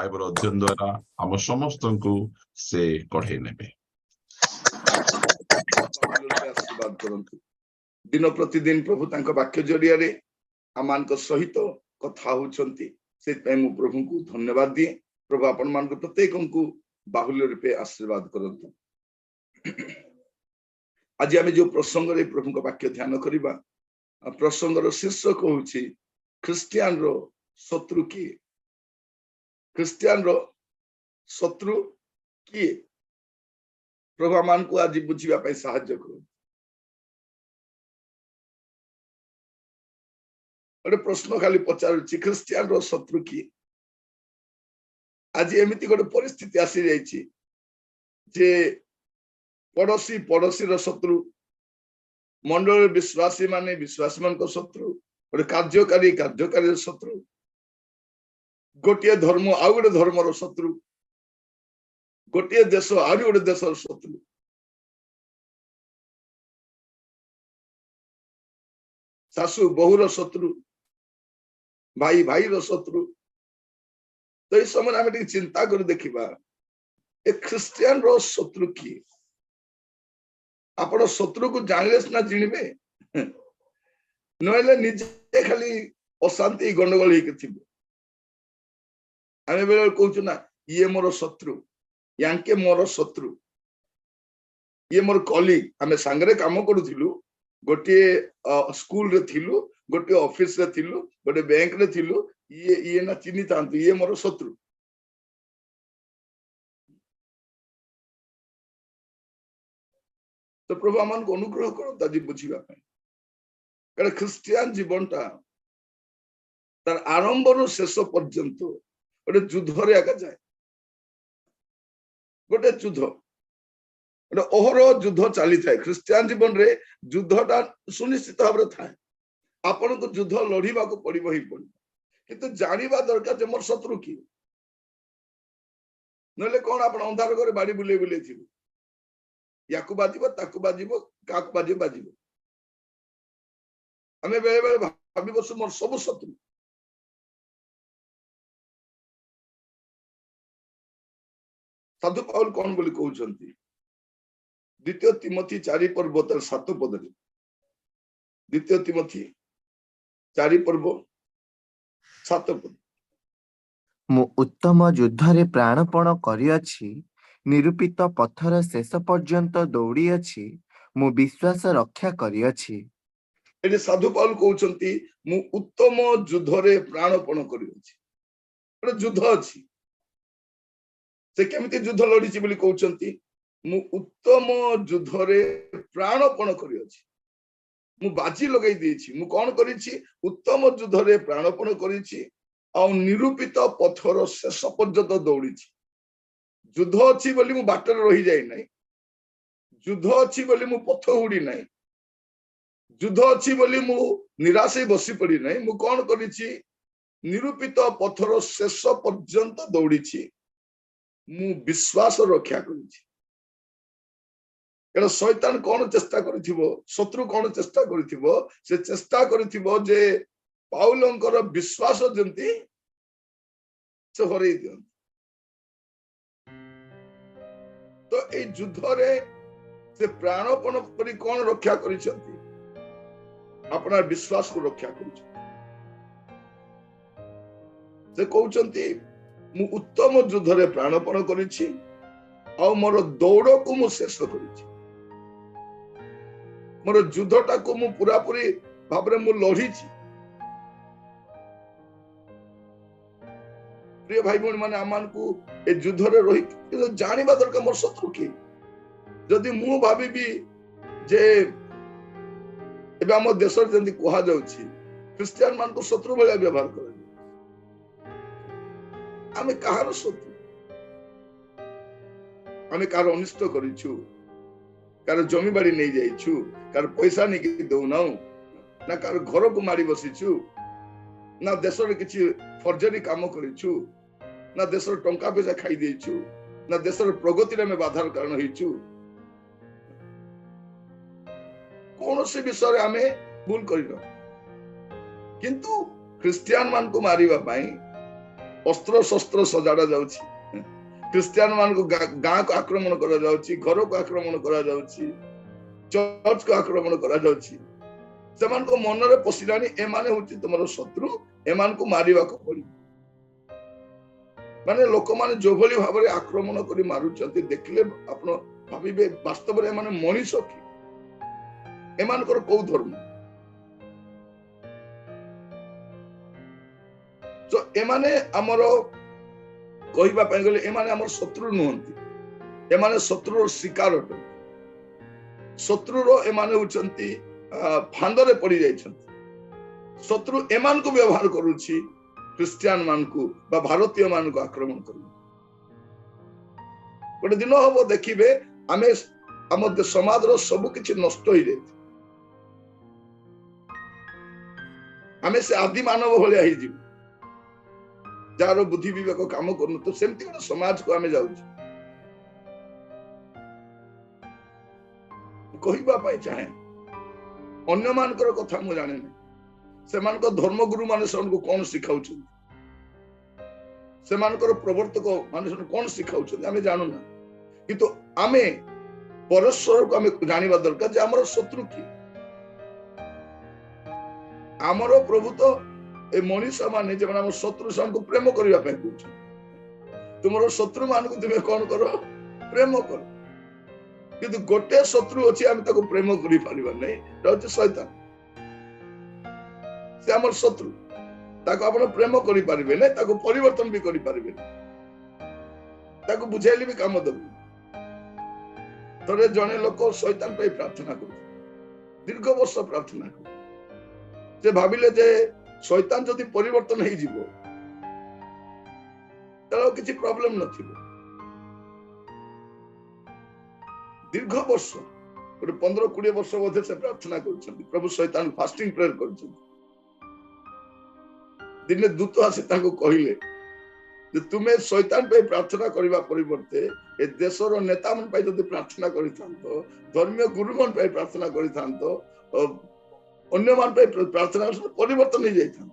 Bible ଅଧ୍ୟୟନ ଦ୍ୱାରା ଆମ ସମସ୍ତଙ୍କୁ ସେ କଢେଇ ନେବେ। आशीर्वाद करंतु दिन प्रतिदिन प्रभु तांको वाक्य जरिया आमान सहित कथा होउछंती से मु प्रभु को धन्यवाद दिए। प्रभु आपण मान प्रत्येक को बाहुल्य रूपे आशीर्वाद करंतु। आज आम जो प्रसंग रे प्रभु को वाक्य ध्यान करबा प्रसंगर शीर्षक होउछि ख्रिस्टियन रो शत्रु किए। ख्रिस्टियन रो शत्रु किए प्रभु मान को आज बुझिबा पय सहाय्य करू। गोटे प्रश्न खाली पचारुछि ख्रिस्टियन रो शत्रु किए। आज एमिति गोटे परिस्थिति आसी जाइछि जे पड़ोसी पड़ोसी रो शत्रु, मंडल विश्वासी माने विश्वासी मान को शत्रु, गोटे कार्यकारी कार्यकारी शत्रु, गोटे धर्म आउ गोटे धर्म रो शत्रु, गोटे देश आउ गोटे देश रो शत्रु। सासु बहु रो शत्रु, भाई भाई रो शत्रु। तो इस समय आम चिंता कर देखिबा ए ख्रिस्टियन रो शत्रु किए। आपण शत्रु को जानले ना जिणबे नहले निजे खाली अशांति गंडगोल ही थिबे। आमे बेले कहउछु ना ये मोर शत्रु, यांके मोर शत्रु, ये मोर कलीग। आमे संगरे काम करूथिलु, गोटे स्कूल रे थिलु, गोटे ऑफिस रे थिलु, गोटे बैंक रे थिलु। ये ना चिन्ही तांतु ये मोर शत्रु। तो प्रभु आमान को अनुग्रह करो ताजी बुझिबा पय। कारण ख्रिस्टियन जीवनटा तार आरंभ रु शेष पर्यंत गोटे युद्ध रे आगा जाए। गोटे युद्ध गोटे ओहर युद्ध चली थाए। ख्रिस्टियन जीवन रे युद्धटा सुनिश्चित भाव रे थाए। आपण को युद्ध लड़ीबा को पड़िबो ही पड़िबो, किंतु जानिबा दरकार जे मोर शत्रु की। नले कोन आपण अंधार करे बाड़ी बुले बुले थिबो, याकु बाजिबो ताकु बाजिबो काकु बाजिबो बाजिबो। हमें बेले बेले भाबी बसु मोर सब शत्रु। साधु पाउल कौन बोली कहउछंती द्वितीय तिमोथी 4 पर्व 7 पद रे। द्वितीय तिमोथी 4 पर्व 7 पद। मु उत्तम युद्ध रे प्राणपण करिअछि, निरूपित पथर शेष पर्यंत दौड़ी अछि, मु विश्वास रक्षा करिअछि। एठी साधु पाउल कहउछंती मु उत्तम युद्ध रे प्राणपण करिअछि। गोटे युद्ध अछि। से केमिति युद्ध लड़ीछि बोली कहउछंती मु उत्तम युद्ध रे प्राणपण करिअछि। मु बाजी लगाई देछि। मु कोन करिछि उत्तम युद्ध रे प्राणपण करिछि आ निरूपित पथर शेष पर्यंत दौड़ीछि। युद्ध अछि बोली मु बाटर रही जाई नै, युद्ध अछि बोली मु पथ हुडी नै, युद्ध अछि बोली मु निराश बसी पड़ी नै। मु कोन करिछि निरूपित पथर शेष पर्यंत दौड़ीछि। मु विश्वास रक्षा करिछि। कारण शैतान कोन चेष्टा करिथिबो, शत्रु कोन चेष्टा करिथिबो, से चेष्टा करिथिबो जे पाउलंकर विश्वास जंती से हरै दियन। तो ए युद्ध रे से प्राणपण करी कोन रक्षा करिसंती अपना विश्वास को रक्षा करिछ। से कहउचंती मु उत्तम युद्ध रे प्राणपण करिछि आ मोर दौड़ को मु शेष करिछि। मोर युद्धटा को मु पूरा पूरी भाव रे मु लढिछि। प्रिय भाई बहन माने आमान को ए युद्ध रे रही कि जानिबा दरकार मोर शत्रु की। जदि मु भाबिबी जे एबे हम देश रे जंदी कहा जाउछि क्रिश्चियन मान को शत्रु भलिया व्यवहार करे। आमे कहार शत्रु? आमे कार अनिष्ट करिछु, कार जमी बाड़ी नहीं जाइछु, कार पैसा नहीं कि दउनाउ ना, कार घर को मारी बसिछु ना, देश रे किछि फर्जरी काम करिछु ना, देश रे टंका पैसा खाई देइछु ना, देश रे प्रगति रे में बाधार कारण होइछु। कौन से विषय आमे भूल करिनो, किंतु क्रिश्चियन मान को मारिबा पई अस्त्र शस्त्र सजाड़ा जाउछि क्रिश्चियन मान को गाँ को आक्रमण करा जाउछि घर को आक्रमण करा जाउछि चर्च को आक्रमण करा जाउछि सेमान को मन रे पसिलानी ए माने होछि तुमरो शत्रु ए मान को मारिबा को पड़ी माने लोक माने जो भली भाबरे आक्रमण करी मारुचंती देखले आपण भाबिबे वास्तव रे माने मनीष की ए मान को को धर्म तो ए माने हमरो कहिबा पय गले ए माने हमर शत्रु नहंती ए माने शत्रुर शिकार अटंती शत्रुर ए माने होचंती फांदरे पड़ी जाइछंती शत्रु एमान को व्यवहार करूछि क्रिश्चियन मान को बा भारतीय मान को आक्रमण करू गोटे दिन हम देखिबे आमे हम समाज रो सब किछि नष्ट होई जाय आमे से आदि मानव भलिया ही जीव जार बुद्धि विवेक काम करनु तो सेमति गोटे समाज को आमे जाउछि कहिबा पाई चाहे अन्य मानकर कथा मु जाने से मानकर धर्म गुरु माने को कौन सिखाउछन से मानकर प्रवर्तक माने कौन सिखाउछन आमे जानू ना किंतु आमे परस्पर को आमे जानिबा दरकार जे हमर शत्रु की हमर प्रभु तो ए मनीष माने जे हम शत्रु सन को प्रेम करिवा पे कहछ तुमरो शत्रु मान को तुमे कौन करो प्रेम करो किंतु गोटे शत्रु अछि हम ताको प्रेम करि पारिबा नै रहछ शैतान से हमर शत्रु ताको आपण प्रेम करि पारिबे नै ताको परिवर्तन भी करि पारिबे ताको बुझाइली भी काम दबु तरे जने लोक शैतान पे प्रार्थना करू दीर्घ वर्ष प्रार्थना करू से भाबिले जे शैतान जदि परिवर्तन हे जिवो तरो किछि प्रॉब्लम नथिबो दीर्घ वर्ष 15-20 वर्ष मध्य से प्रार्थना कर प्रभु शैतान फास्टिंग प्रेयर कर दिने दूत आसी कहले तुम्हें शैतान पे प्रार्थना करने परिवर्ते ए देशर नेता मन पे जदि प्रार्थना करिथांतो धर्मीय गुरु मन पे प्रार्थना करिथांतो अन्य मान पे प्रार्थना परिवर्तन नहीं जाइथां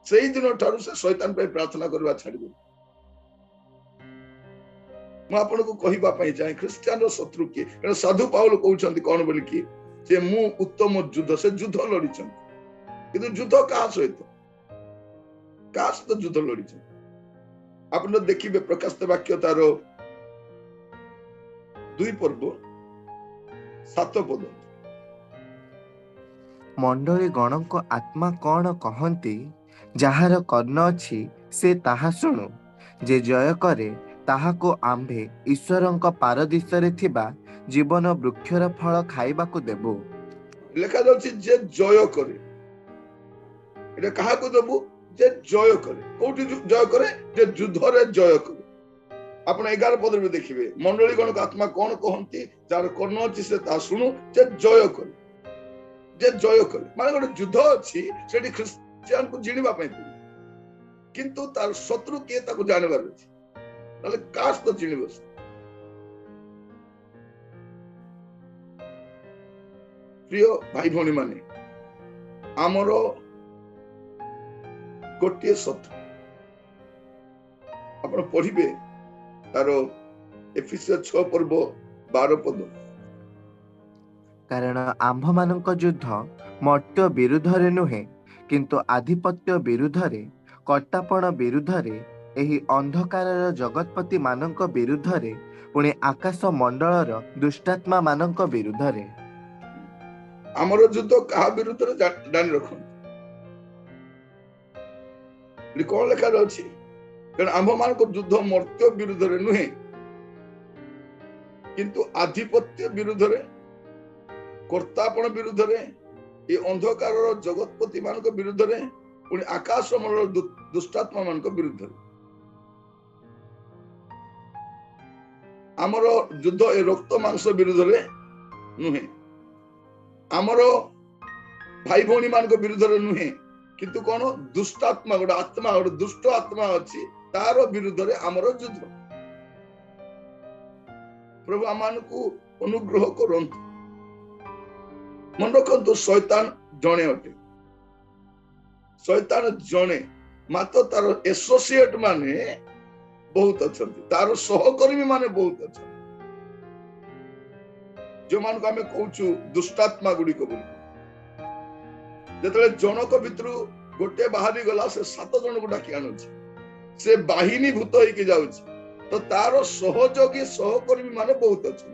सही दिन ठारू से शैतान पे प्रार्थना करवा छाड़ी दे मु आपन को कहिबा पई चाहे क्रिश्चियन रो शत्रु की कारण साधु पाउल कहउछंती कोन बोली की जे मु उत्तम युद्ध से युद्ध लड़ीछन किंतु युद्ध का सहित कास तो युद्ध लड़ीछन आपन देखिबे प्रकाशित वाक्य तारो 2 पर्व 7 पद मंडली गणक आत्मा कौन कहंती जाहार कर्ण अछि से ताहा सुनु जे जय करे ताहाको आम्भे ईश्वरंक पारदिशरे थिबा जीवन वृक्षर फल खाइबाकू देबो लेखा जाउछि जे जय करे एटा काहाको देबो जे जय करे कोठी जय करे जे युद्ध रे जय करे आपण 11 पद रे देखिबे मंडली गणक आत्मा कोन कहंती जार कर्ण अछि से ता सुनु जे जय करे माने गोटे युद्ध अछि सेठी क्रिश्चियन को जिनिबा पई किंतु तार शत्रु के ताको जानबार अछि ताले कास तो जिनिबस प्रिय भाई भौणी माने आमरो गोटे शत्रु आपण पढ़िबे तारो एफिसियस 6 पर्व 12 पद कारण आम्भ मानक युद्ध मर्त्य विरुद्धरे नुहे किंतु आधिपत्य विरुद्धरे कर्तापण विरुद्धरे एही अंधकारर जगतपति मानक विरुद्धरे पुणे आकाश मंडलर दुष्टात्मा मानक विरुद्धरे हमर युद्ध कहा विरुद्धरे जानि रखन कौन लेखा अछि कारण आम्भ मानक युद्ध मर्त्य विरुद्धरे नुहे किंतु आधिपत्य विरुद्धरे कर्तापण विरुद्धरे ए अंधकार जगतपति मानक विरुद्धरे पुणी आकाश मंडल दुष्टात्मा मानक विरुद्धरे आमर युद्ध ए रक्त मांस विरुद्धरे नुहे आमर भाई भौणी मानक विरुद्धरे नुहे किंतु कौन दुष्टात्मा गोटे आत्मा गोटे दुष्ट आत्मा अछि तार विरुद्धरे आमर युद्ध प्रभु आमानकु अनुग्रह करंतु मन रखंतु शैतान जणे अटे शैतान जणे मात्र तार एसोसिएट माने बहुत अच्छा, तार सहकर्मी माने बहुत अच्छा, जो मान को आमे कहूछु दुष्टात्मा गुडी को बोली। जेतले जनक भितरु गोटे बाहरी गला से 7 जन को डाकी आनुछि, से बाहिनी भूत होइके जाउछि, तो तार सहयोगी सहकर्मी माने बहुत अच्छा,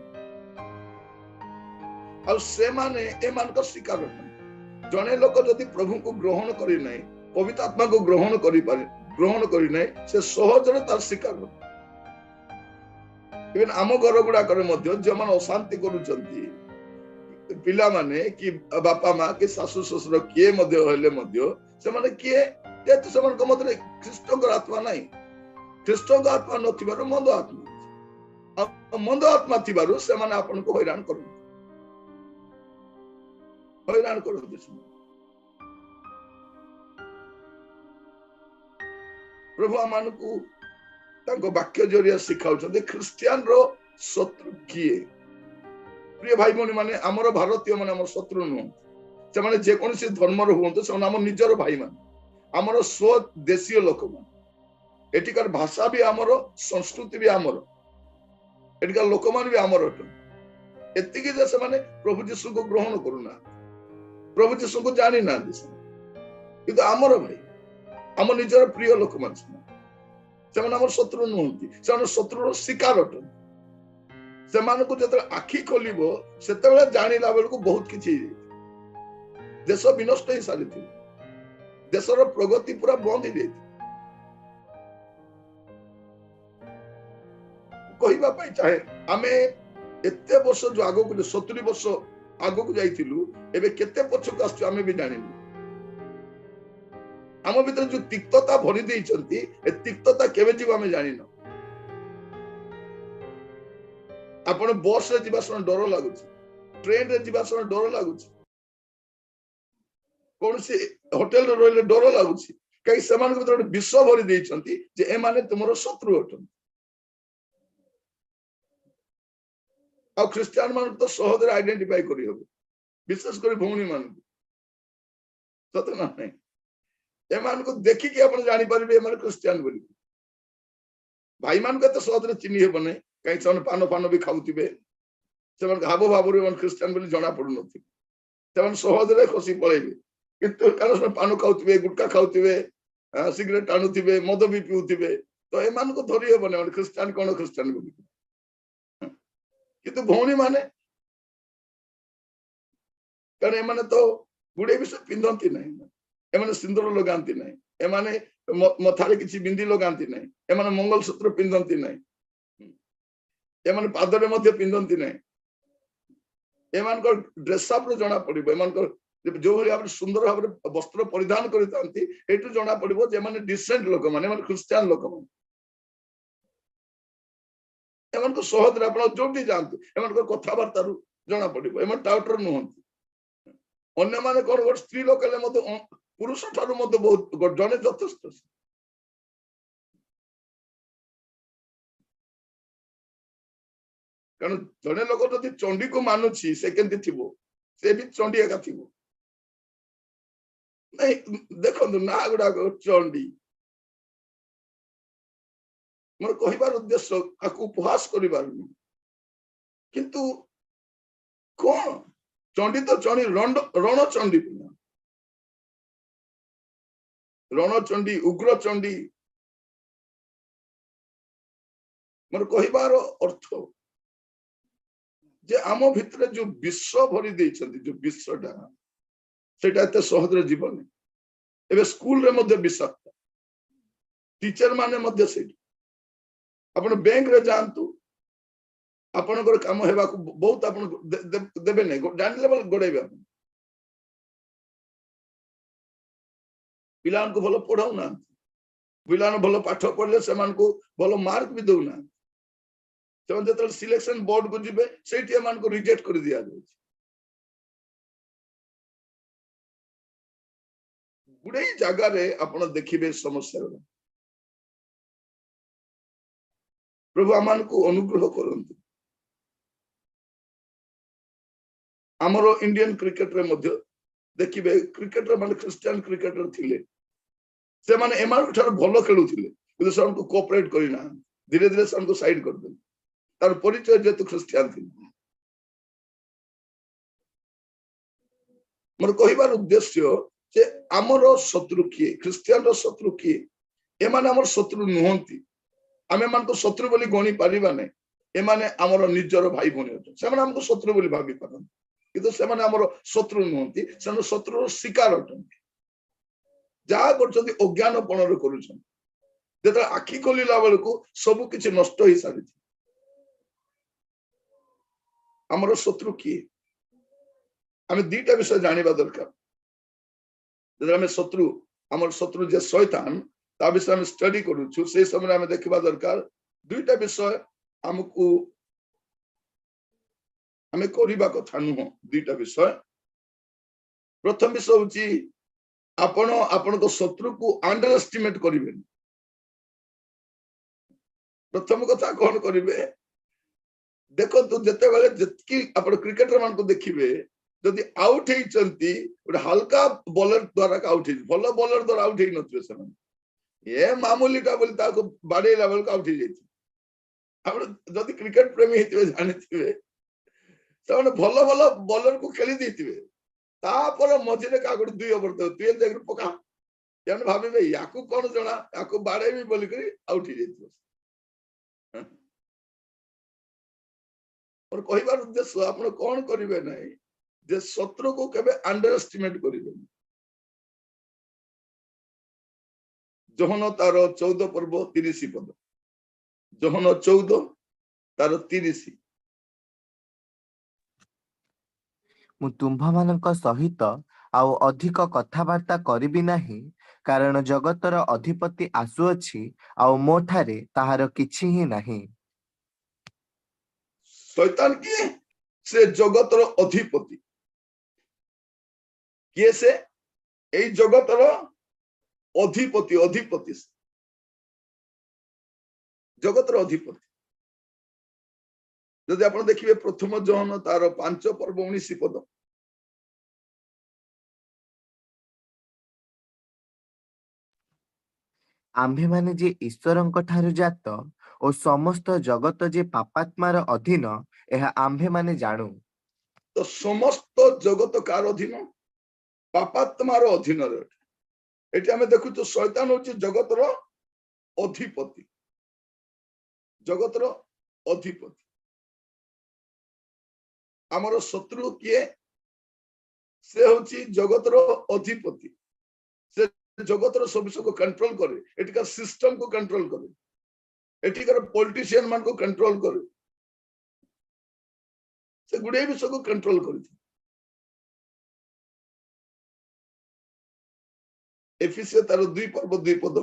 और से माने ए मान को शिकार होता। जने लोक जदि प्रभु को ग्रहण करि नै, पवित्र आत्मा को ग्रहण करि नै, से सहजरे तार शिकार होता। इवन आम घर गुड़ा करे मध्य जो मान अशांति करूचंती पिला माने कि बापा माँ कि सासु ससुर किए मध्य हेले मध्य से माने किए जेतु से मान को मध्य ख्रीष्टंकर आत्मा नहीं, ख्रीष्टंकर आत्मा नथिबारु मंद आत्मा, मंद आत्मा थिबारु से माने आपन को हैरान करु प्रभु आमान को तांको वाक्य जरिया सिखाउछन ख्रिस्टियन रो शत्रु किए। प्रिय भाई भौणी माने आमर भारतीय माने आमर शत्रु नुह, से माने जे कोनसी धर्म रो हुंतो से आम निजर भाई मान, आमर स्वदेशीय लोक मान, एटिकार भाषा भी आमर, संस्कृति भी आमर, एटिकार लोक मान भी आमर अटन। एतिकी जे से माने प्रभु यीशु को ग्रहण करूना, प्रभु यीशु को जानि ना दिस, किंतु आमर भाई, आम निजर प्रिय लोक मान, से माने आमर शत्रु नुहंती, से माने शत्रुर शिकार अटन। से मान को जत आखि खोलिबो सेतेबेले जानिला बेलको बहुत किछि देश विनष्ट ही सारी थी, देशर प्रगति पूरा बंद ही देती। कहिबा पई चाहे आमे एते वर्ष जो आगो को 70 वर्ष आगो को जाइथिलु, एबे केते पछक आछू आमे भी जानिलु। आम भीतर जो तिक्तता भरी देइचंती, ए तिक्तता केबे जीव आमे जानिनो। आपण बस रे जीवा समय डर लागुची, ट्रेन रे जीवा समय डर लागुची, कौन से होटल रे रहले डर लागुची, कई समान को तो विश्व भरी देइचंती जे ए माने तुमरो शत्रु अटन। आ क्रिश्चियन मान तो सहज रे आइडेंटिफाई करी हो, विशेष कर भौणी मान सत ना नहीं, ए मान को देखि कि आपण जानि परिबे ए माने क्रिश्चियन बोली। भाई मान को तो सहज रे चिन्हि हेबो नै, कहीं से पान फान भी खाऊे से हाव भाव ख्रीस्टान बोली जना पड़ू न, सहज रे खसी पलैबे, किंतु कारण पान खाऊे, गुटखा खाऊे, सिगरेट टाणुवे, मद भी पीऊे, तो एमान को धरी हेबन ख्रीस्टान कौन ख्रीस्टान बोली। किंतु भौणी माने कारण एमाने तो गुड़े विषय पिंधती ना, एमाने सिंदूर लगाती ना, एमाने मथारे किसी बिंदी लगाती ना, एमाने मंगलसूत्र पिंधती ना, एमाने पादरे मध्य पिंधती ना, एमान को ड्रेसअप रो जना पड़िबो, एमान को जो भली आप सुंदर भाव वस्त्र परिधान करतांती एटु जना पड़िबो जे माने डिसेंट लोक माने माने क्रिश्चियन लोक माने। एमान को सहज रे आपण जोटी जानतु, एमान को कथाबार्ता रु जना पड़िबो, एमान टाउटर नुहंती। अन्य माने कोन गोट स्त्री लोक ले मते पुरुष ठारु मते बहुत जने यथेष्ट। कारण जने लोक जदि चंडी को मानुछि से केंति थिबो, से भी चंडी एका थिबो नहीं। देखो ना गुड़ा चंडी मोर कहिबार उद्देश्य आकु उपहास करिबार नहीं, किंतु कोन चंडी तो चंडी रण चंडी, रण चंडी, उग्र चंडी। मोर कहिबार अर्थ जे आम भितर जो विश्व भरी देइछन्ति, जो विश्वटा सेटा एते सहज रे जीवन एबे स्कूल रे मध्य विषाक्त, टीचर माने मध्य सेठी आपण बैंक रे जानतु, आपनकर काम हेबा को बहुत आपण देबे नै, जान लेवल गोड़ेबे आपण पिलान को भलो पढ़ाउ ना, पिलान भलो पाठ पढ़ले समान को भलो मार्क भी दउ ना, समान जतल सिलेक्शन बोर्ड को जिबे सेठी मान को रिजेक्ट कर दिया जाय। गुडे जगह रे आपण देखिबे समस्या। प्रभु आमान को अनुग्रह करंतु। आमरो इंडियन क्रिकेट रे मध्य देखिबे क्रिकेटर माने क्रिश्चियन क्रिकेटर थिले, से माने एमान ठार भलो खेलुथिले किंतु सेमानकु कोऑपरेट करिना धीरे धीरे सेमानकु साइड कर देले तार परिचय जेतु ख्रिस्टियन थिले मोर कहिबार उद्देश्य जे हमर शत्रु किए ख्रिस्टियन रो शत्रु किए एमाने हमर शत्रु नहंती आमे मान को शत्रु बोली गणी पारिबा नै एमाने हमर निजर भाई भनी अछन सेमाने हमको शत्रु बोली भाबी पारन किंतु सेमाने हमर शत्रु नहंती सेमाने शत्रु शिकार अछन जा करछन्ती अज्ञानपण रे करूछन जेता आखी खोलिला बेलको सब किछ नष्ट होई सारी हमर शत्रु किए आमे दीटा विषय जानिबा दरकार जेता आमे शत्रु हमर शत्रु जे शैतान ता विषय आमे स्टडी करूछु से समय आमे देखिबा दरकार दुईटा विषय हमकु आमे करिबा कथा नुह दुईटा विषय प्रथम विषय होची आपण आपण को शत्रु को अंडर एस्टिमेट करिवे प्रथम कथा कोन करिवे देखो तो जते बेले जतकी आपण क्रिकेटर मान को देखिबे जदि आउट हेई चंती ओडा हल्का बॉलर द्वारा आउट हेई भलो बॉलर द्वारा आउट हेई नथिबे समान ये मामूलीटा बोली ताको बाडे लेवल का आउट हेई जाई आपण जदि क्रिकेट प्रेमी हेतिबे जानिथिबे समान भलो भलो बॉलर को खेली देथिबे तापर मझिरे का गोटे 2 ओवर तो तुए देख पका याने भाबिबे याकू कोन जणा याकू बाडे भी बोली करी आउट हेई जाई और कहिबार उद्देश्य आपण कोन करिवे नै जे शत्रु को केबे अंडर एस्टिमेट करिवे जोहन तार 14 पर्व 30 पद जोहन 14 तार 30 मु तुम्भमानंक सहित आउ अधिक कथाबार्ता करिबि नाही कारण जगतर अधिपति आसुअछि आउ मोठारे ताहार किछि ही नाही शैतान किए से जगतर अधिपति किए से एई जगतर अधिपति अधिपति जगतर अधिपति जदि आपण देखिबे प्रथम जोहन तार 5 पर्व 19 पद आम्भे माने जे ईश्वरंक ठारु जात ओ समस्त जगत जे पापात्मार अधीन एहा आम्भे माने जाणु तो समस्त जगत कार अधीन पापात्मार अधीन रे एटी हमें देखु तो शैतान होची जगतर अधिपति जगतर अधिपति हमर शत्रु किए से होची जगतर अधिपति से जगतर सब को कंट्रोल करे एटिका सिस्टम को कंट्रोल करे एटिकर पॉलिटिशियन मान को कंट्रोल करे से गुडे भी सब को कंट्रोल करथि एफिसियो तार 2 पर्व 2 पद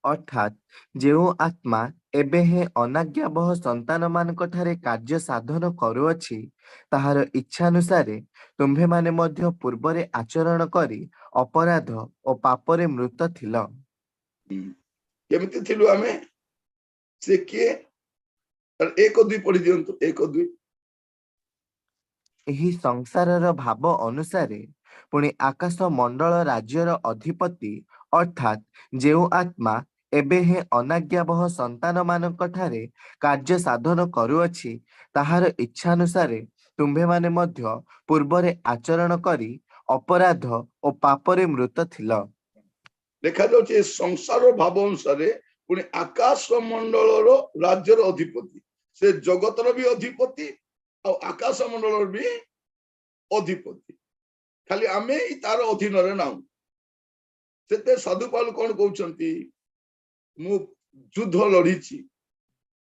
अर्थात जेउ आत्मा एबे हे अनाज्ञाबह संतान मानक ठारे कार्य साधन करुअछि ताहार इच्छानुसारे तुम्भे माने मध्य पूर्वरे आचरण करी अपराध ओ पापरे मृत थिल केमिति थिलु हमें से किए 1-2 पढ़ी दियंतु 1-2 एही संसारर भाव अनुसारे पुणी आकाश मंडल राज्यर अधिपति अर्थात जेउ आत्मा एबे हे अनाज्ञाबह संतान मानक ठारे कार्य साधन करुअछि ताहार इच्छानुसारे तुम्भे माने मध्य पूर्वरे आचरण करी अपराध ओ पापरे मृत थिल देखा जाउछि संसार भाव अनुसारे पुणी आकाश मंडल राज्यर अधिपति से जगतर भी अधिपति और आकाश मंडल भी अधिपति खाली आमे ही तार अधीन रे नाउ सेते साधु पाल कोन कहउछंती मु युद्ध लड़ीची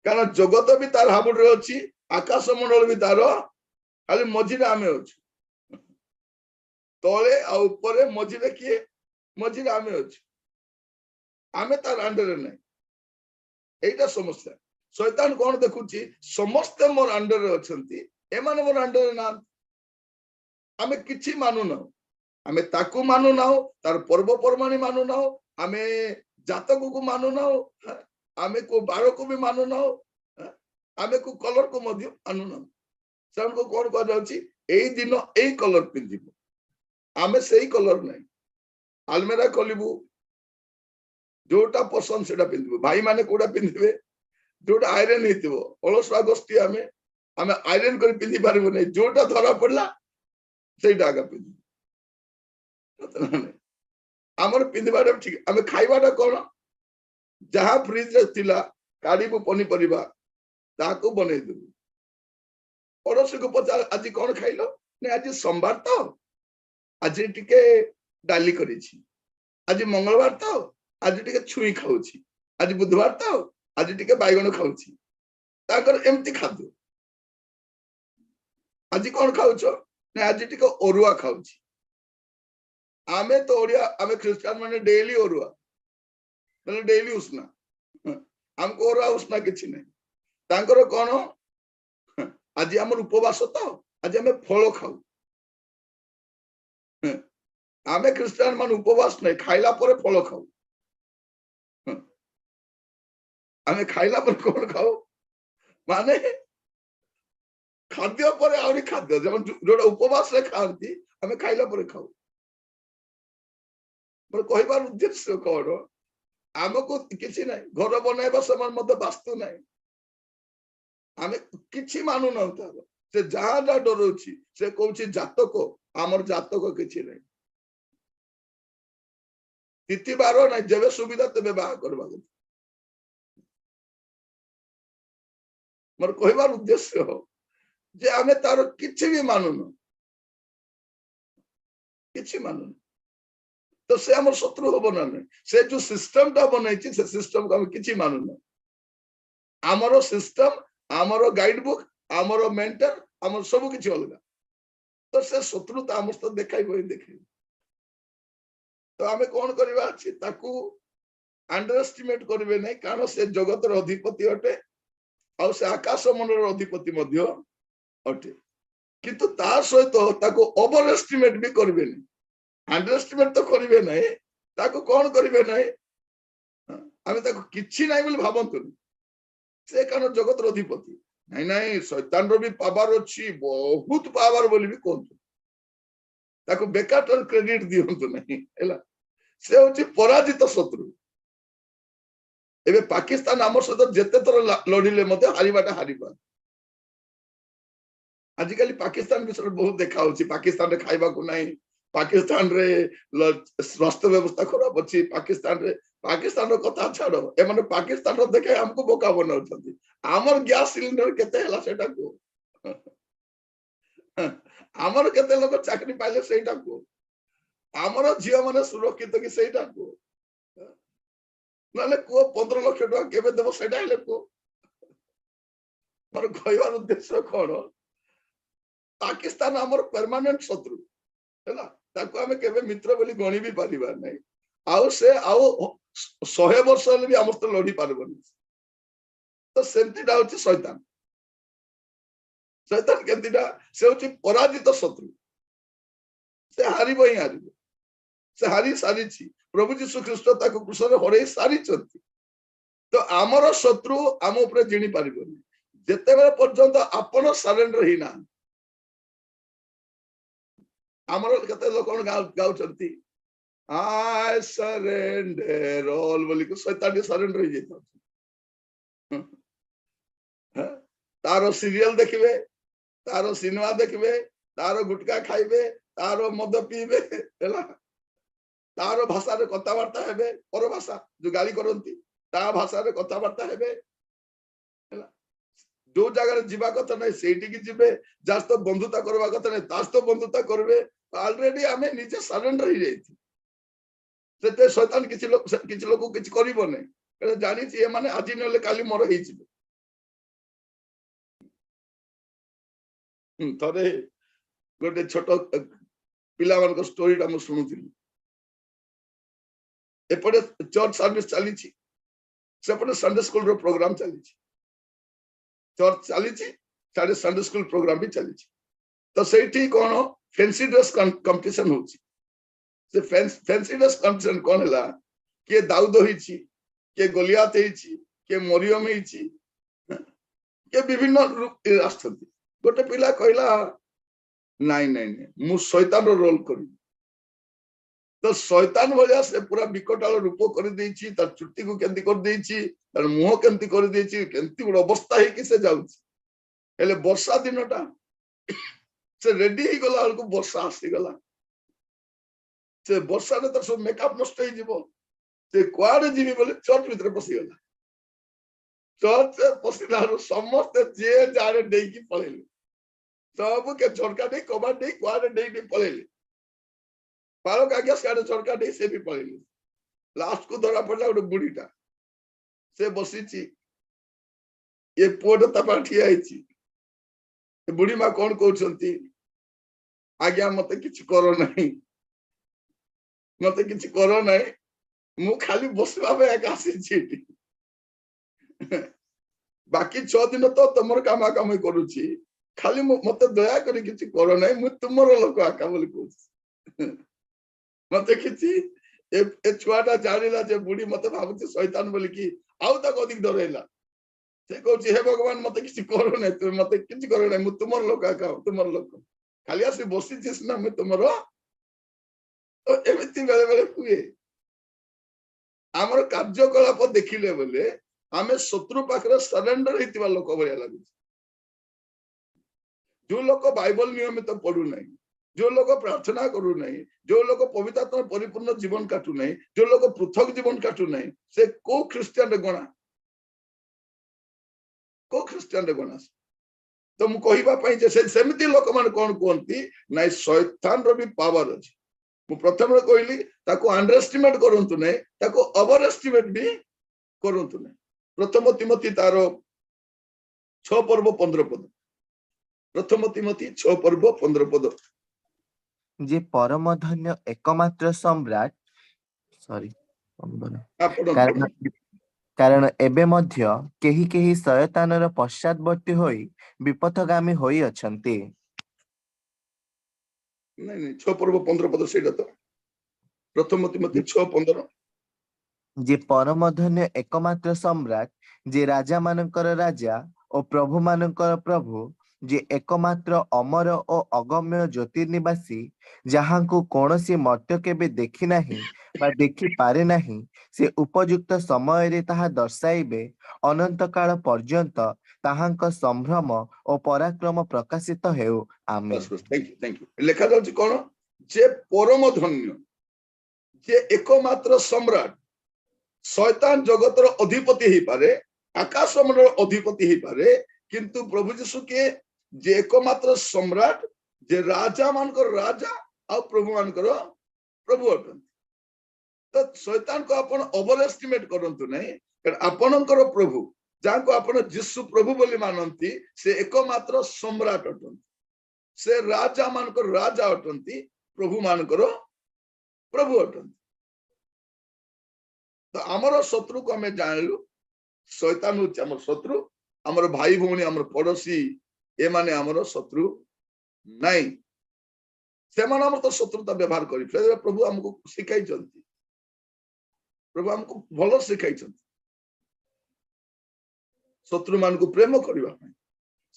कारण जगत भी तार हाबुड रे अछि आकाश मंडल भी तार खाली मझिरे आमे अछि तळे आ ऊपर मझिरे किए मझिरे आमे अछि आमे तार अंडर रे नै एटा समस्या शैतान कोन देखुची समस्त मोर अंडर रे अछंती एमाने मोर अंडर रे ना आमे किछि मानु ना आमे ताकू मानु ना तार पर्व परमाणी मानु ना आमे जातक को मानु ना आमे को बार को भी मानु ना आमे को कलर को मध्य मानु ना सेन को कोन कह जाउची एई दिन एई कलर पिंदिबो आमे सही कलर नहीं आलमेरा खोलबू जोटा पसंद सेटा पिंधबू भाई माने कोडा पिंधबे जोटा आयरन हेतिबो अलसुआ गोष्ठी आमे आमे आयरन कर पिंधि पारबो नहीं जोटा धरा पड़ला सेटा आगा पिंधबू आमर पिंधबाटा ठीक आमे खाइबाटा कोन जहां फ्रिज रे थिला काढीबू पनी परिबा ताको बनै देबू पड़ोसी को पचार आज कौन खाइल ने आज सोमवार तो आज टिके डाली करिछि आज मंगलवार तो आज टिके छुई खाउछि आज बुधवार तो आज टिके बैगण खाउछि ताकर एम्ति खाद्य आज कौन खाउछो ने आज टिके ओरुआ खाउछि आमे तो ओडिया आमे क्रिश्चियन माने डेली ओरुआ माने डेली उष्णा हमको ओरुआ उष्णा किछि नै तांकर कोन आज आम उपवास तो आज आम फल खाऊ आमे क्रिश्चियन मान उपवास नहीं खाइला पर फल खाऊ आमे खाइला पर कौन खाऊ माने खाद्य पर आउरी खाद्य जब जोड़ा उपवास रे खाती आमे खाइला पर खाऊ पर कहबार उद्देश्य कौन आमको किसी नहीं घर बनाइबा समान मत वास्तु नहीं आमे किछि मानु न तार से जहां जा डरोछि से कहूछि जातक आमर जातक किछि नहीं तिथि बार नहीं जेबे सुविधा तेबे बाहा करबा मोर कहबार उद्देश्य हो जे आमे तार किछि भी मानु न किछि मानु तो से हमर शत्रु होबो ना नहीं से जो सिस्टम ता बनैछि से सिस्टम को हम किछि मानु न हमरो सिस्टम आमर गाइड बुक आमर मेंटर आमर सब किछि अलगा तो से शत्रुता आमर तो देखाइबो देखे तो आमे कोन करबा अछि ताकू अंडर एस्टिमेट करबे नै कारण से जगतर अधिपति अटे आ से आकाश मंडलर अधिपति मध्य अटे किंतु तार सहित ताकू ओवर एस्टिमेट भी करबे नै अंडर एस्टिमेट तो करबे नै ताकू कोन करबे नै आमे ताकू किछि नै बोली भाबंतु से कारण जगतर अधिपति नहीं नहीं शैतान रो भी पावर अछि बहुत पावर बोली भी कहतु ताको बेकार क्रेडिट दियंतु नहीं हैला से होची पराजित शत्रु एबे पाकिस्तान हमर सहित जेते तर लड़िले मते हारिबाटा हारिबा आजिकली पाकिस्तान विषय बहुत देखा होची पाकिस्तान रे खाइबा को नहीं पाकिस्तान रे स्वास्थ्य व्यवस्था खराब अछि पाकिस्तान रो कथा छाड़ो ए माने पाकिस्तान रो देखे हमको बोका बनाउछथि हमर गैस सिलेंडर केते हला सेटा को हमर केते लोग चाकरी पाइले सेटा को हमर झियो माने सुरक्षित कि सेटा को नाले को 15 लाख टका केबे देबो सेटा हेले को पर कहबार उद्देश्य कोन पाकिस्तान हमर परमानेंट शत्रु हैला ताको हमें केबे मित्र बोली गणी भी पारिबा नै आउ से आउ 100 वर्ष ले भी हमर तो लड़ी पारबनी तो सेंतीटा होची शैतान शैतान केंतीटा से होची पराजित शत्रु से हारिबो ही हारिबो से हारी सारीछि प्रभु यीशु ख्रीष्ट ताको क्रूसरे हरै सारीछंती तो हमर शत्रु हम ऊपर जिणी पारिबनी जेतेबे पर्यंत आपण सरेंडर ही ना हमर कते लोक गाउछंती आई सरेंडर ऑल बोली को शैतान सरेंडर हो जेता तारो सीरियल देखिबे तारो सिनेमा देखिबे तारो गुटका खाइबे तारो मद पीबे हैला तारो भाषा रे कथावार्ता हेबे पर भाषा जो गाली करंती ता भाषा रे कथावार्ता हेबे हैला जो जगह रे जीवा कथा नै सेठी की जीबे जास तो बंधुता करबा कथा नै तास तो बंधुता करबे ऑलरेडी हमें नीचे सरेंडर ही जाई सेते शैतान किछि लोक किछि करिवो नै जानी छी ए माने आजि नले काली मर हेइ छी थरे गोटे छोट पिला मान को स्टोरी टा मु सुनुथिली एपटे चर्च सर्विस चली छी सेपटे संडे स्कूल रो प्रोग्राम चली छी चर्च चली छी साडे संडे स्कूल प्रोग्राम भी चली छी तो सेठी कोन फैंसी ड्रेस कंपटीशन होची से फैंसी ड्रेस कंपटीशन कोन हला के दाऊद होई छी के गोलियात होई छी के मरियम होई छी के विभिन्न राष्ट्रपति गोटे पिला कहला नहीं नहीं नहीं मु शैतान रो रोल करी तो शैतान भलिया से पूरा विकटाल रूप कर देछि तार चुट्टी को केंती कर देछि तार मुंह केंती कर देछि केंती गुड अवस्था है कि से जाउछि हेले वर्षा दिनटा से रेडी ही गला को वर्षा आसी गला से वर्षा रे तो सब मेकअप नष्ट हो जीवो से क्वाडे जीवी बोले चर्च भीतर पसी गला चर्च पसिला समस्त जे जारे डेकी पळेले सब के झरका दे कबाड़ दे क्वाडे दे पळेले पालक आज्ञा साढ़े झरका दे से भी पळेले लास्ट को धरा पड़ला गोटे बुढ़ीटा से बसीची ये पुओटा तपा ठिया आइची बुढ़ी माँ कौन कहउछंती आज्ञा मते किछ करो नहीं मते किछ करो नहीं मु खाली बसवा पे एक आसीची बाकी 6 दिन तो तमर कामा काम करूची खाली मते दया करी किछ करो नहीं मु तुमर लोक आका बोली कहउछी मते किछि ए छुआटा जानिला जे बुढ़ी मते भाबुची शैतान बोली कि आउ तक अधिक डरेला से कहउची हे भगवान मते किछि करो नै तू मते किछि करो नै मु तुमर लोक आका तुमर लोक खाली आसी बसिছিস ना मु तुमर तो एमिति बेले बेले हुए हमर कार्यकलाप देखिले बोले आमे शत्रु पाखरे सरेंडर हितिबा लोक भलिया लागु जो लोक बाइबल नियमित पढु नै जो लोग प्रार्थना करू नहीं जो लोग पवित्र आत्मा परिपूर्ण जीवन काटू नहीं जो लोग पृथक जीवन काटू नहीं से को ख्रिस्टियन रे गणा को ख्रिस्टियन रे गणा तो मु कहिबा पई जे सेमिति लोक मान कोन कोंती नै शैतान रो भी पावर अछि मु प्रथम रे कहली ताको अंडर एस्टिमेट करंतु नै ताको ओवर एस्टिमेट भी करंतु नै प्रथम तिमोथी तारो 6 पर्व 15 पद प्रथम तिमोथी 6 पर्व 15 पद जे परम धन्य एकमात्र सम्राट सॉरी कारण एबे मध्य केही केही शयतानर पश्चातवर्ती होई विपथगामी होई अछंती नहीं 6 पर्व 15 पद सेटा तो प्रथम तिमोथी 6:15 जे परम धन्य एकमात्र सम्राट जे राजा मानकर राजा और प्रभु मानकर प्रभु जे एकमात्र अमर और अगम्य ज्योतिर्निवासी जहांको कौनसी मर्त्य केबे देखि नाही बा देखि पारे नाही से उपयुक्त समय रे ताहा दर्शाइबे अनंत काल पर्यंत ताहांक संभ्रम और पराक्रम प्रकाशित हेउ आमेन थैंक यू लेखा जाउची कोन जे परम धन्य जे एकमात्र सम्राट शैतान जगतर अधिपति ही पारे आकाश मंडल अधिपति ही पारे किंतु प्रभु यीशु के जे एकमात्र सम्राट जे राजा मानकर राजा आ प्रभु मानकर प्रभु अटन तो शैतान को अपन ओवर एस्टिमेट करंतु नहीं कारण आपनकर प्रभु जाको अपन यीशु प्रभु बोली मानंती से एकमात्र सम्राट अटन से राजा मानकर राजा अटंती प्रभु मानकर प्रभु अटन तो आमर शत्रु को हमें जानलु शैतान होची हमर शत्रु हमर भाई भौणी हमर पड़ोसी ए माने हमर शत्रु नहीं से माने हमर तो शत्रुता व्यवहार करी प्रभु हमको सिखाई चंती प्रभु हमको भलो सिखाई चंती शत्रु मान को प्रेम करिवा पई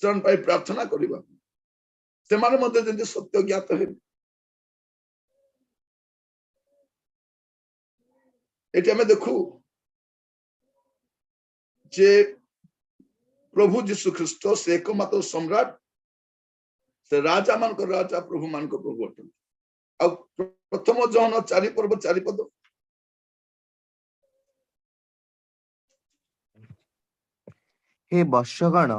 शरण पाई प्रार्थना करिवा पई से माने मते जंती सत्य ज्ञात हे एटी हमें देखू जे प्रभु यीशु ख्रिस्ट से एकमात्र सम्राट से राजा मान को राजा प्रभु मान को प्रभु अटन आ प्रथम जन 4 पर्व 4 पद हे वत्सगण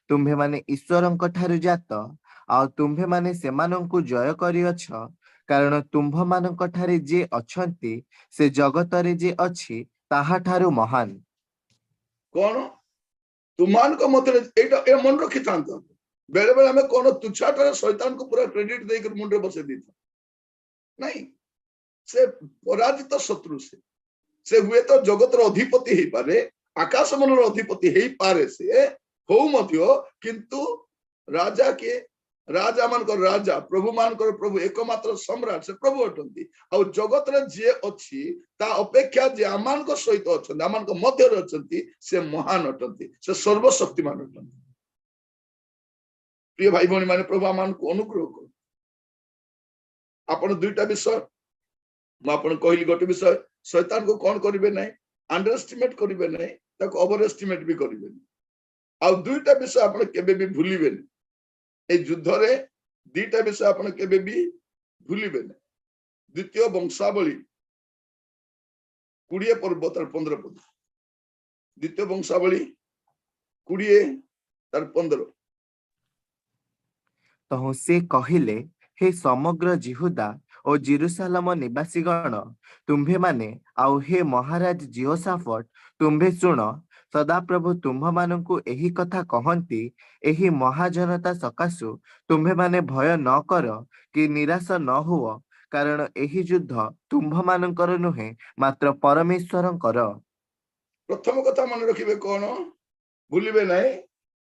तुम्भे माने ईश्वरंक ठारु जात आ तुम्भे माने सेमानंकु जय करिअछ कारण तुम्भ मानंक ठारे जे अछंती से जगतरे जे अछि ताहा ठारु महान कौन तुमान को मतलब एटा ए मन रखि थांत बेले बेले हमें कोन तुच्छाटा शैतान को पूरा क्रेडिट दे कर मुंडे बसे दीता नहीं से पराजित शत्रु से हुए तो जगतर अधिपति ही पारे आकाश मंडल अधिपति ही पारे से हो मध्य किंतु राजा के राजा मान को राजा प्रभु मान को प्रभु एकमात्र सम्राट से प्रभु अटंती और जगत रे जे अछि ता अपेक्षा जे आमान को सहित अछंती आमान को मध्य रे अछंती से महान अटंती से सर्वशक्तिमान अटंती प्रिय भाई भौणी माने प्रभु आमान को अनुग्रह कर आपण दुईटा विषय मुझे कहली गोटे विषय शैतान को कौन करेंगे ना अंडर एस्टिमेट करेंगे ना ओवर एस्टिमेट भी करेंगे आ दुईटा विषय आप भी भूलिबे ए युद्ध रे दुईटा विषय आप भी भूलिबे ना द्वितीय वंशावली 20 पर्व तार 15 पद द्वितीय वंशावली 20 तार 15 तहु से कहिले हे समग्र जिहुदा और जेरुसालेम निवासीगण तुम्भे माने आउ हे महाराज जिहोशाफट तुम्भे शुण सदाप्रभु तुम्भ मानकु एही कथा कहंती एही महाजनता सकाशु तुम्भे माने भय न कर कि निराश न हुओ कारण एही युद्ध तुम्भ मानकर नुहे मात्र परमेश्वरंकर। प्रथम कथा मन रखिबे कोन भूलिबे नै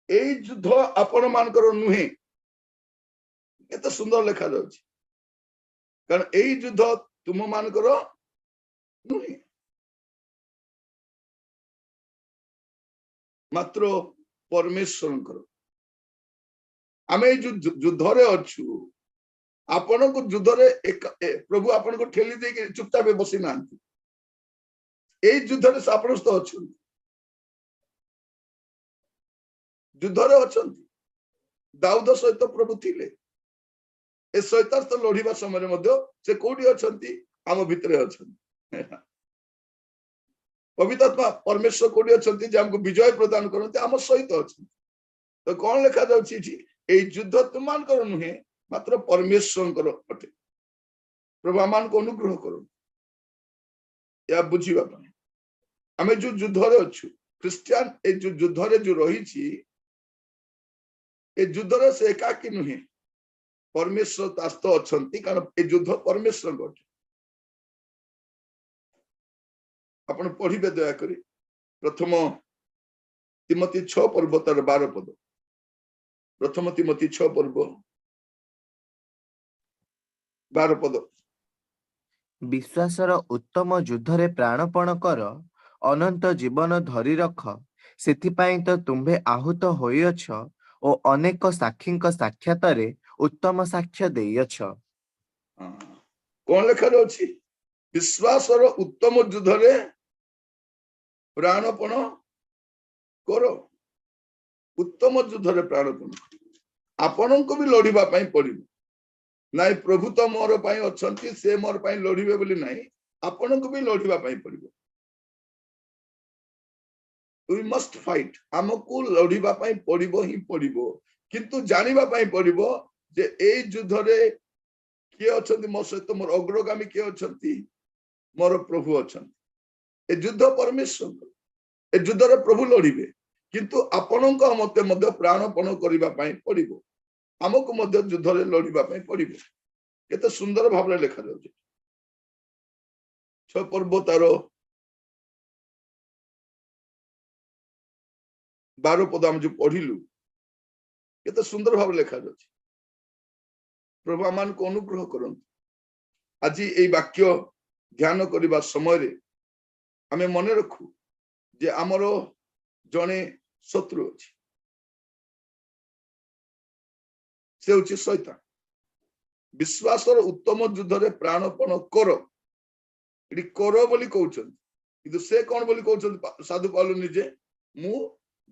एही युद्ध आपण मानकर नुहे एत सुंदर लेखा जाउछि कारण एही युद्ध तुम मानकर नुहे मात्र परमेश्वरंकर आमे युद्ध रे अछु आपण को युद्ध रे प्रभु आपण को ठेली दे के चुपचाप बसी नांती एही युद्ध रे सापरस्त अछु युद्ध रे अछंती दाऊद सहित प्रभु थिले ए शैतान तो लढिबा समय मध्ये से कोठी अछंती आम भितरे अछंती पवित्र आत्मा परमेश्वर कोठी अछंती जे हमको विजय प्रदान करते आम सहित अछंती तो कौन लिखा जाउछि ए युद्ध तुमान कर नुहे मात्र परमेश्वर अटे प्रभु आमान को अनुग्रह करो या बुझीबा पय आमे जो युद्ध रे अछु क्रिश्चियन ए जो युद्ध रे जो रही छी ए युद्ध रे से एकाकी नुहे परमेश्वर तास्त अछंती कारण ए युद्ध परमेश्वर अटे आपण पढ़िबे दया करी प्रथम तिमोथी 6 पर्व तार 12 पद प्रथम तिमोथी 6 पर्व 12 पद विश्वासर उत्तम युद्ध रे प्राणपण कर अनंत जीवन धरी रख सेथिपाई तो तुम्भे आहूत होइअछ ओ अनेक साक्षीक साक्षातरे उत्तम साक्ष्य देइअछ। कौन लेखा अछि विश्वासर उत्तम युद्ध रे प्राणपण करो उत्तम युद्ध रे प्राणपण आपण को भी लड़िबा पई पड़िबो नाइ प्रभु तो मोर पई अछंती से मोर पई लड़िबे बोली नाइ आपण को भी लड़िबा पई पड़िबो वी मस्ट फाइट हमको लड़िबा पई पड़िबो ही पड़िबो किंतु जानिबा पई पड़िबो जे ए युद्ध रे के अछंती मो सहित मोर अग्रगामी के अछंती मोर प्रभु अछंती ए युद्ध परमेश्वर ए युद्ध रे प्रभु लड़िबे किंतु आपणक मते मध्य प्राणपण करिबा पई पड़िबो हमको मध्य युद्ध रे लड़िबा पई पड़िबो केते सुंदर भाव रे लेखा जाउछि 6 पर्व तार 12 पद हम जो पढ़िलु केते सुंदर भाव लेखा जाउछि प्रभु आमान को अनुग्रह करंतु आज ए वाक्य ध्यान करबा समय रे हमें मन रखू जे हमरो जने शत्रु अछि से होछि शैतान विश्वासर उत्तम युद्ध रे प्राणपण कर इडी करो बोली कहउछन किंतु से कोन बोली कहउछन साधु पाउल निजे मु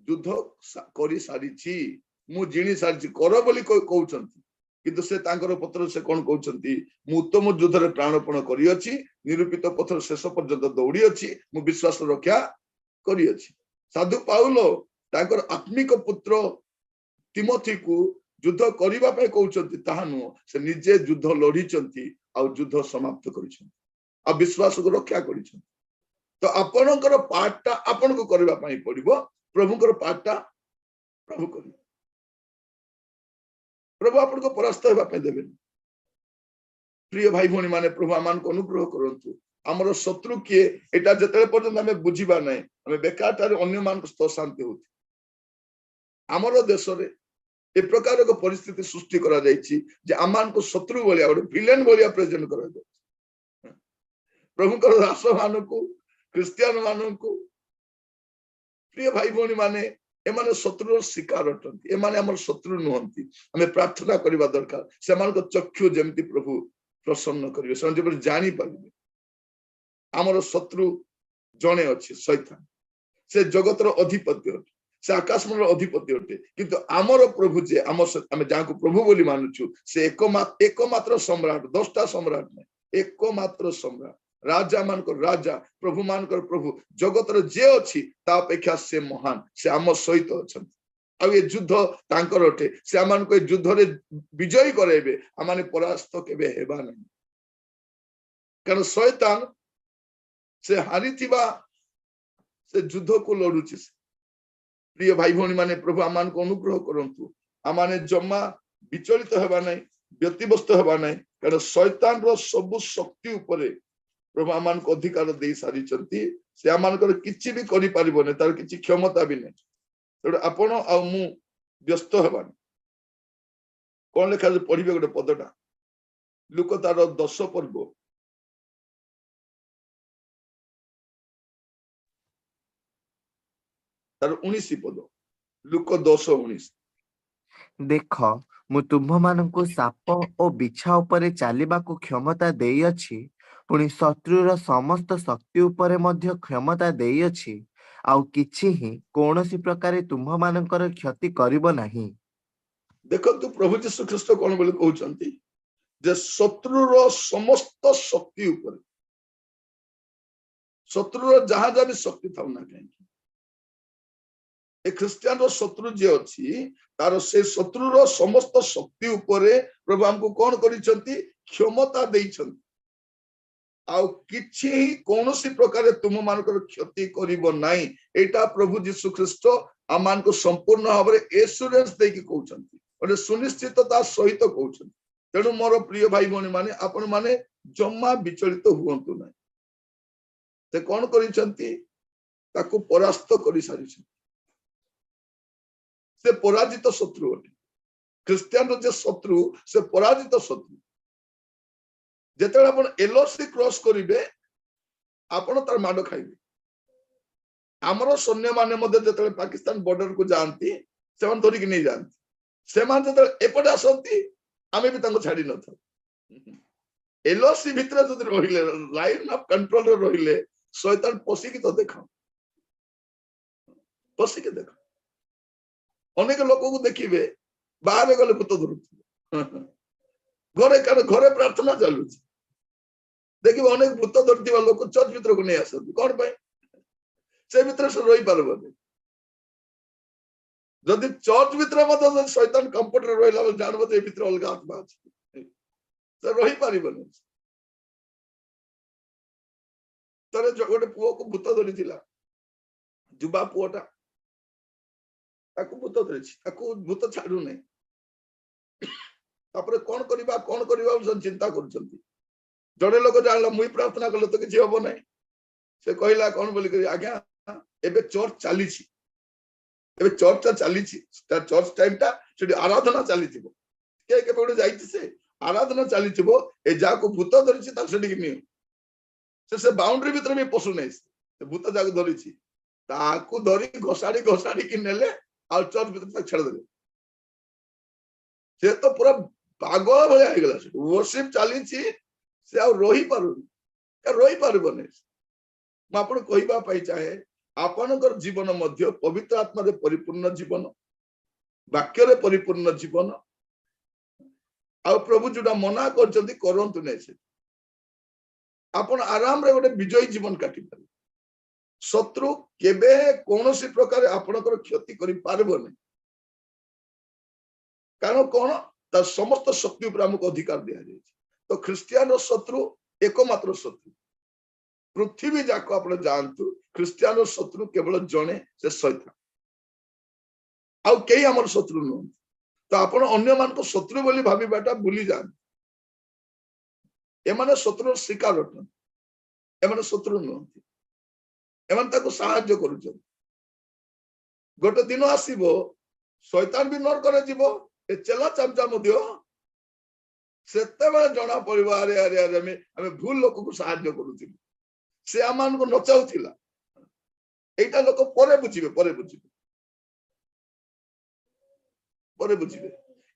युद्ध करी सारी छी मु जिणी सारी छी करो बोली कहउछन किंतु से तांकर पत्र से कोन कहउछंती मु उत्तम युद्ध रे प्राणपण करी अछि निरूपित पत्र शेष पर्यंत दौड़ी अछि मु विश्वास रक्षा करी अछि साधु पाउल तांकर आत्मिक पुत्र तिमोथी को युद्ध करिबा पे कहउछंती ताहा नु से निजे युद्ध लढिचंती आ युद्ध समाप्त करिसंती आ विश्वास को रक्षा करिसंती तो आपनकर पार्टटा आपन को करिबा पई पड़िबो प्रभुकर पार्टटा प्रभु करिबो प्रभु आपन को परास्त हेबा पे देबे प्रिय भाई भौणी माने प्रभु आमान को अनुग्रह करंतु हमर शत्रु के एटा जते पर्यंत हमें बुझिबा नै हमें बेकारटार अन्य मान को शांति होती हमर देश रे ए प्रकार को परिस्थिति सृष्टि करा जायछि जे आमान को शत्रु बोलिया और विलेन बोलिया प्रेजेंट करा जाय प्रभु को दास मान को क्रिश्चियन मान को प्रिय भाई भौणी माने एमाने शत्रु शिकार अटंती एमाने हमर शत्रु नहंती हमें प्रार्थना करबा दरकार से मान को चक्षु जेमति प्रभु प्रसन्न करिवे से जे जानि पारिबे आमर शत्रु जणे अछि शैतान से जगतर अधिपति अटे से आकाशमंडल अधिपति अटे किंतु आमर प्रभु जे आम जहाँ प्रभु बोली मानुचु से एकमात्र सम्राट 10टा सम्राट नहीं एकमात्र सम्राट राजा मान राजा प्रभु मान प्रभु जगतर जे अच्छी अपेक्षा से महान से आम सहित अच्छा आ ये युद्ध तांकर अटे से आम युद्ध रे विजयी कराइबे आम परास्त केबे हेबा नहीं कारण शैतान से हारी से युद्ध को लड़ुची प्रिय भाई भौणी माने प्रभु आमान को अनुग्रह करंतु आमाने जम्मा विचलित हेबा नहीं व्यतिव्यस्त हेबा नहीं कारण शैतान रो सब शक्ति उपरे प्रभु आमान को अधिकार दे सारी चंती से आमान को किछि भी करि परिबो ने तार किछि क्षमता भी नहीं तो आपण आ मु व्यस्त हेबा कोन लेखा पढ़िबे गोटे पदटा लुक तार 10 पर्व तार 19 पद लुक 10:19 देख मु तुम्ह मानकु साप ओ बिछा उपरे चालिबाकु क्षमता देई अछि पुणी शत्रुर समस्त शक्ति उपरे मध्य क्षमता देई अछि आउ किछि ही कोनोसी प्रकारे तुम्ह मानकर क्षति करिबो नाही देखंतु प्रभु यीशु ख्रीष्ट कोन बोली कहउचंती जे शत्रुर समस्त शक्ति उपरे शत्रुर जहां जहां भी शक्ति थाउ ना कहीं ख्रिस्टियान रो शत्रु जे अछि तार से शत्रुर समस्त शक्ति उपरे प्रभु हमको कौन करिसंती क्षमता देइसंती आ किछि ही कोनोसी प्रकार तुम मानकर क्षति करिवो नाही एटा प्रभु यीशु ख्रीष्ट आमान को संपूर्ण भाबरे एश्योरेंस दे कि कहउचंती ओरे सुनिश्चितता सहित कहउचंती तेनु मोर प्रिय भाई भौणी माने आपण माने जम्मा विचलित हुवंतु नाही से कौन करिसंती ताकू परास्त करि सारिसंती से पराजित शत्रु अटे ख्रिस्टियान जो शत्रु से पराजित शत्रु जेते आपण एलओसी क्रॉस करिवे आपण तार माड खाइबे हमरो सैन्य माने मध्ये जेते पाकिस्तान बॉर्डर को जानती से मन धरि कि नहीं जानती से मान जेते एपटे आसंती आमे भी तांको छाडी न था एलओसी भितर जदि रहिले लाइन ऑफ कंट्रोल रे रहिले शैतान पसी कि तो देखा पसी के देखा अनेक लोक को देखिए बाहर गले भूत धरु घरे घरे प्रार्थना चलू देखिए अनेक भूत धरती लोक चर्च भीतर को नहीं आसती कौन पाए से भीतर से रही पारबे जदि चर्च भीतर शैतान कंप्यूटर रहा जानव जे भीतर अलग आत्मा अच्छी से रही पारबे तर गोटे पुओ को भूत धरी जुबा पुओटा भूत धरी भूत छाड़ू नहीं कौन करवा चिंता कर जड़े लोक जान मुई प्रार्थना कले तो किसी हम ना से कहला कौन बोली आज्ञा एबे चर्च चली चर्च चली चर्च टाइम टा आराधना चली से आराधना चली ए जहाँ को भूत धरी से बाउंड्री भीतर भी पशु नहीं भूत जहाँ धरी धरी घोषाड़ी घोषाड़ी की नेले आ चर्च भीतर छेड़दे से तो पूरा पागल भाया हो गला वर्शिप चली से आ रही पारबने मैं आपन कहबा पाई चाहे आपनकर जीवन मध्य पवित्र आत्मा रे परिपूर्ण जीवन वाक्य रे परिपूर्ण जीवन आ प्रभु जोटा मना करचंती करंतु नै से आपन आराम रे गोटे विजयी जीवन काटी पारे शत्रु केबे कौनसी प्रकार आपनकर क्षति करि पारबो नै कारण कौन तार समस्त शक्ति उपर हमको अधिकार दिया जाए तो ख्रिस्टियान रो शत्रु एकमात्र शत्रु पृथ्वी जाको आप जानतु ख्रिस्टियान रो शत्रु केवल जणे से शैतान आउ कई हमर शत्रु न तो आपण अन्य मान को शत्रु बोली भाबीबाटा भूली जान एमाने शत्रु शिकार अटन एमाने शत्रु न एमान ताको सहाय्य करूछन गोटे दिन आसीबो शैतान भी नर करे जीवो ए चला चमचा मध्य सेते बेले जना परिवार अरे अरे हमें भूल लोक को सहाय्य करूथिलु से आमान को नचाउथिला एटा लोक परे बुझिबे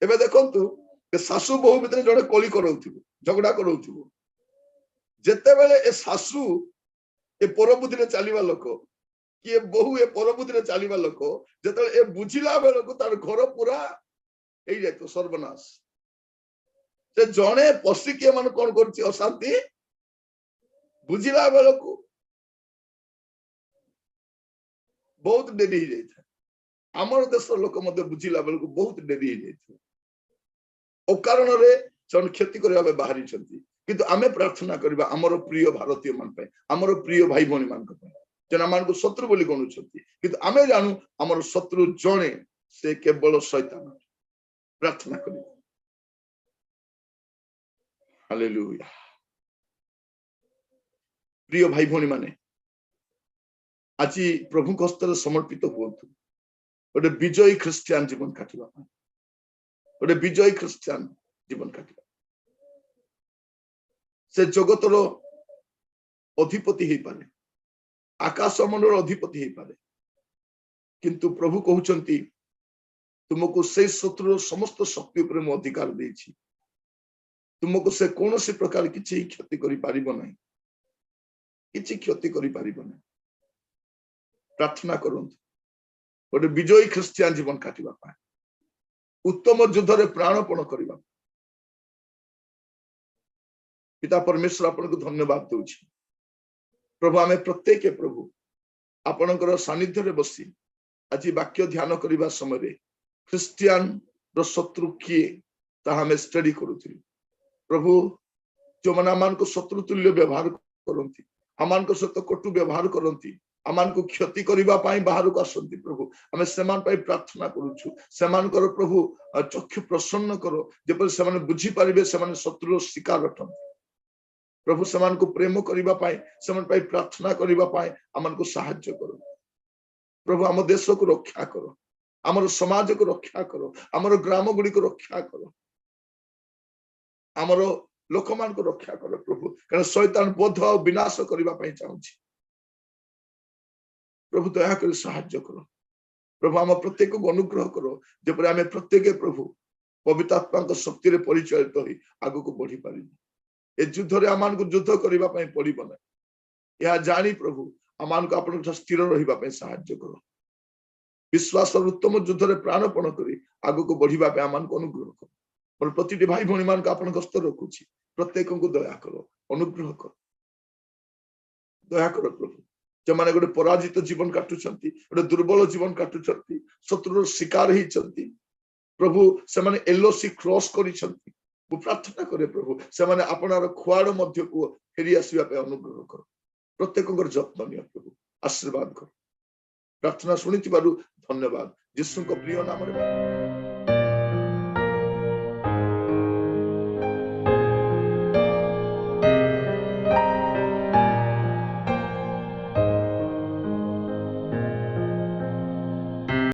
एबे देखंतु ए सासु बहु भीतर जने कली करौथिबो झगड़ा करौथिबो जेते बेले ए सासु ए परबुद्धि चलवा लोक किए बहु ए परबुद्धि चलवा लोक जो ए बुझिला बेल को तार घर पूरा तो सर्वनाश से जड़े पशिकिए मान कौन कर अशांति बुझिला बेल को बहुत डेरी हो जाए आमर देश लोक बुझिला बेल को बहुत डेरी हो जाए अकारण क्षति करने बाहरी किंतु आमे प्रार्थना करबा आमर प्रिय भारतीय मान पे आमर प्रिय भाई भौणी मान पे जेना मान को शत्रु बोली गणुछंती किंतु आमे जानू आमर शत्रु जणे से केवल शैतान प्रार्थना करिबा हालेलुया प्रिय भाई भौणी माने आज प्रभु को हस्ते समर्पित हुअतु गोटे विजयी ख्रिस्टियन जीवन काटिबा गोटे विजयी ख्रिस्टियन जीवन काटिबा से जगतर अधिपति हो पारे आकाश मंडल अधिपति हो पारे किंतु प्रभु कहउचंती तुमको से शत्रु समस्त शक्ति पर मु अधिकार देछि तुमको से कौन सी प्रकार किछि क्षति करि पारिबो नहीं किछि क्षति करि पारिबो नहीं प्रार्थना करंतु गोटे विजयी ख्रिस्टियन जीवन काटिबा पाए उत्तम युद्ध रे प्राणपण करिबा पिता परमेश्वर आपन को धन्यवाद दूची प्रभु आमे प्रत्येक प्रभु आपनकर सानिध्य रे बसी आज वाक्य ध्यान करबा समय ख्रिस्टियन रो शत्रु किए ता हमें स्टडी करूथि प्रभु जो मना मान को शत्रु तुल्य व्यवहार करंती अमान को सत कटु व्यवहार करंती अमान को क्षति करबा पाई बाहर को आसंती प्रभु हमें सेमान पाई प्रार्थना करूछु सेमान कर प्रभु चक्षु प्रसन्न करो जेपर सेमान बुझी पारिबे सेमान शत्रु शिकार अटन प्रभु समान को प्रेम करबा पाई समान पाई प्रार्थना करबा पाई अमन को सहायता करो प्रभु आम देश को रक्षा करो आमर समाज को रक्षा करो आमर ग्राम गुड़ी को रक्षा करो आमर लोक मान को रक्षा करो प्रभु कारण शैतान बोध और विनाश करबा पाई चाहूची प्रभु दया कर सहायता करो प्रभु आम प्रत्येक को अनुग्रह करो जेपरि आमे प्रत्येक प्रभु पवित्र आत्मा को शक्ति रे परिचालित होई आगु को बढ़ी पारिबो ए युद्ध रे आमान को युद्ध करबा पई पड़िबो ना या जानी प्रभु आमान को आपन स्थिर रहिबा पई सहायता करो विश्वास और उत्तम युद्ध रे प्राणपण करी आगु को बढ़िबा पे आमान को अनुग्रह करो और प्रतिटी भाई भौणी मान को आपन हस्त रखुची प्रत्येक को दया करो अनुग्रह करो दया करो प्रभु जो माने गोटे पराजित जीवन काटुछंती गोटे दुर्बल जीवन काटुछंती शत्रु शिकार हिचंती प्रभु से माने एलओसी क्रॉस करिसंती वो प्रार्थना करे प्रभु से माने आपनार खुआड़ मध्य को फेरी आसीबा पे अनुग्रह करो प्रत्येक जत्न नियो प्रभु आशीर्वाद करो प्रार्थना सुनिथिबारु धन्यवाद यीशु को प्रिय नाम रे।